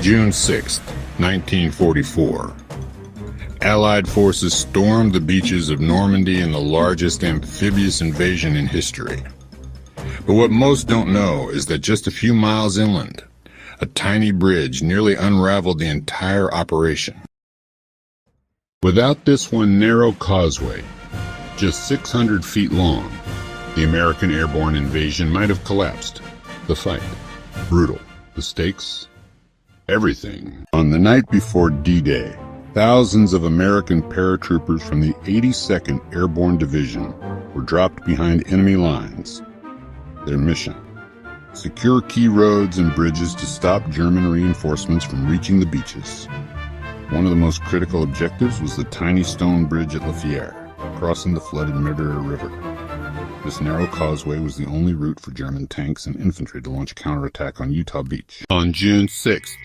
June 6, 1944. Allied forces stormed the beaches of Normandy in the largest amphibious invasion in history. But what most don't know is that just a few miles inland, a tiny bridge nearly unraveled the entire operation. Without this one narrow causeway, just 600 feet long, the American airborne invasion might have collapsed. The fight, brutal. The stakes, everything. On the night before D-Day, thousands of American paratroopers from the 82nd Airborne Division were dropped behind enemy lines. Their mission: secure key roads and bridges to stop German reinforcements from reaching the beaches. One of the most critical objectives was the tiny stone bridge at La Fière, crossing the flooded Medera River. This narrow causeway was the only route for German tanks and infantry to launch a counterattack on Utah Beach. On June 6,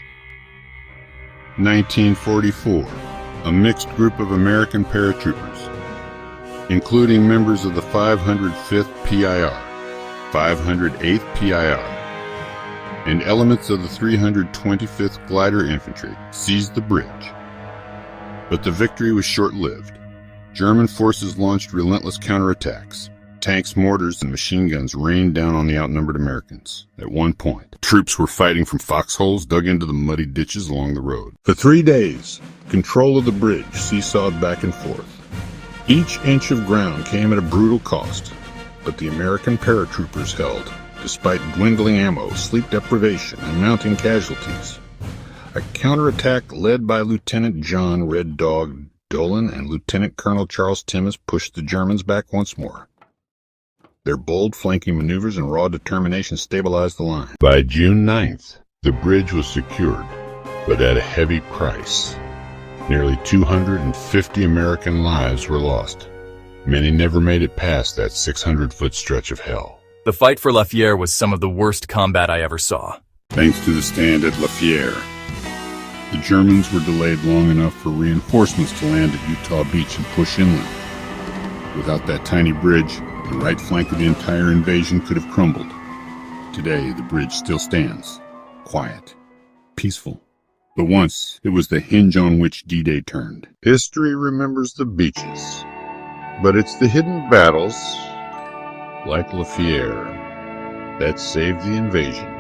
1944, a mixed group of American paratroopers, including members of the 505th PIR, 508th PIR, and elements of the 325th Glider Infantry, seized the bridge. But the victory was short-lived. German forces launched relentless counterattacks. Tanks, mortars, and machine guns rained down on the outnumbered Americans. At one point, troops were fighting from foxholes dug into the muddy ditches along the road. For 3 days, control of the bridge seesawed back and forth. Each inch of ground came at a brutal cost, but the American paratroopers held, despite dwindling ammo, sleep deprivation, and mounting casualties. A counterattack led by Lieutenant John Red Dog Dolan and Lieutenant Colonel Charles Timmis pushed the Germans back once more. Their bold flanking maneuvers and raw determination stabilized the line. By June 9th, the bridge was secured, but at a heavy price. Nearly 250 American lives were lost. Many never made it past that 600-foot stretch of hell. The fight for La Fière was some of the worst combat I ever saw. Thanks to the stand at La Fière, the Germans were delayed long enough for reinforcements to land at Utah Beach and push inland. Without that tiny bridge, the right flank of the entire invasion could have crumbled. Today, the bridge still stands, quiet, peaceful. But once, it was the hinge on which D-Day turned. History remembers the beaches, but it's the hidden battles, like La Fière, that saved the invasion.